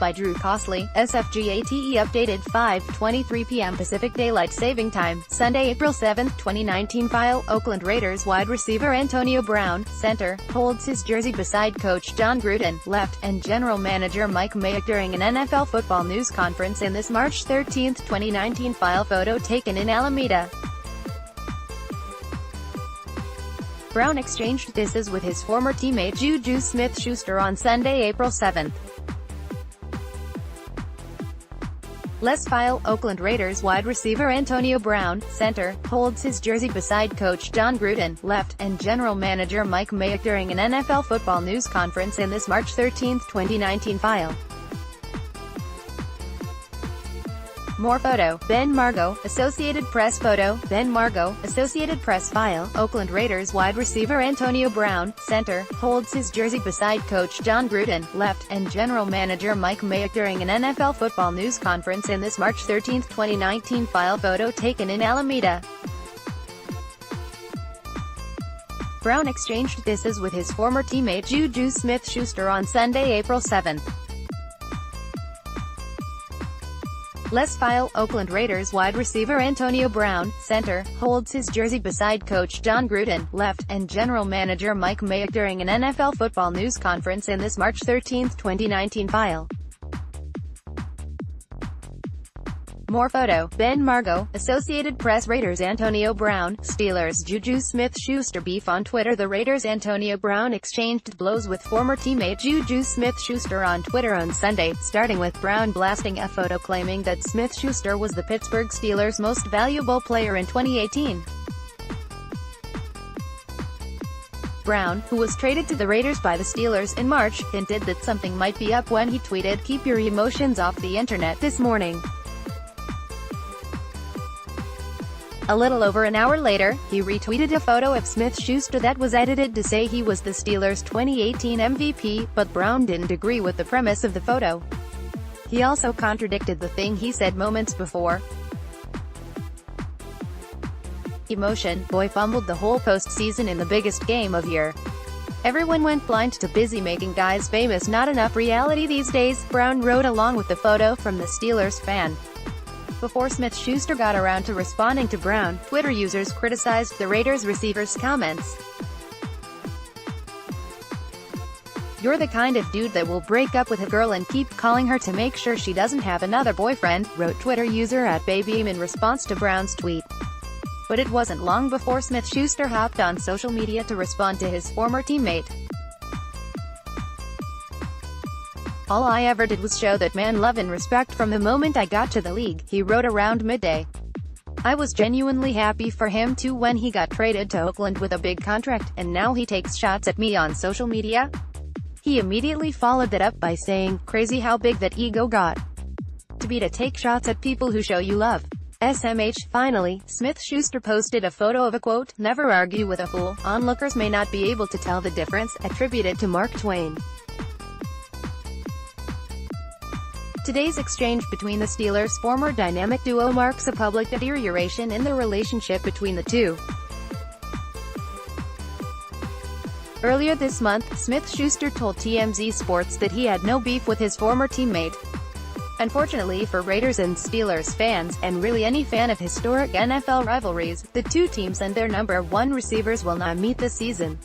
by Drew Costley. SFGATE Updated 5:23 p.m. Pacific Daylight Saving Time, Sunday, April 7, 2019. File: Oakland Raiders wide receiver Antonio Brown, center, holds his jersey beside coach Jon Gruden, left, and general manager Mike Mayock during an NFL football news conference in this March 13, 2019 file. Photo taken in Alameda. Brown exchanged disses with his former teammate JuJu Smith-Schuster on Sunday, April 7. Less file: Oakland Raiders wide receiver Antonio Brown, center, holds his jersey beside coach Jon Gruden, left, and general manager Mike Mayock during an NFL football news conference in this March 13, 2019 file. More photo: Ben Margo, Associated Press. Photo: Ben Margo, Associated Press. File: Oakland Raiders wide receiver Antonio Brown, center, holds his jersey beside coach Jon Gruden, left, and general manager Mike Mayock during an NFL football news conference in this March 13, 2019 file. Photo taken in Alameda. Brown exchanged disses with his former teammate JuJu Smith-Schuster on Sunday, April 7. Less file: Oakland Raiders wide receiver Antonio Brown, center, holds his jersey beside coach Jon Gruden, left, and general manager Mike Mayock during an NFL football news conference in this March 13, 2019 file. More photo: Ben Margo, Associated Press. Raiders Antonio Brown, Steelers JuJu Smith-Schuster beef on Twitter. The Raiders Antonio Brown exchanged blows with former teammate JuJu Smith-Schuster on Twitter on Sunday, starting with Brown blasting a photo claiming that Smith-Schuster was the Pittsburgh Steelers' most valuable player in 2018. Brown, who was traded to the Raiders by the Steelers in March, hinted that something might be up when he tweeted, "Keep your emotions off the internet this morning." A little over an hour later, he retweeted a photo of Smith-Schuster that was edited to say he was the Steelers' 2018 MVP, but Brown didn't agree with the premise of the photo. He also contradicted the thing he said moments before. Emotion, boy fumbled the whole postseason in the biggest game of year. Everyone went blind to busy making guys famous. Not enough reality these days, Brown wrote along with the photo from the Steelers fan. Before Smith-Schuster got around to responding to Brown, Twitter users criticized the Raiders receiver's comments. "You're the kind of dude that will break up with a girl and keep calling her to make sure she doesn't have another boyfriend," wrote Twitter user @Babyim in response to Brown's tweet. But it wasn't long before Smith-Schuster hopped on social media to respond to his former teammate. "All I ever did was show that man love and respect from the moment I got to the league," he wrote around midday. "I was genuinely happy for him too when he got traded to Oakland with a big contract, and now he takes shots at me on social media?" He immediately followed that up by saying, "Crazy how big that ego got. To be to take shots at people who show you love. SMH. Finally, Smith-Schuster posted a photo of a quote, "Never argue with a fool. Onlookers may not be able to tell the difference," attributed to Mark Twain. Today's exchange between the Steelers' former dynamic duo marks a public deterioration in the relationship between the two. Earlier this month, Smith-Schuster told TMZ Sports that he had no beef with his former teammate. Unfortunately for Raiders and Steelers fans, and really any fan of historic NFL rivalries, the two teams and their number one receivers will not meet this season.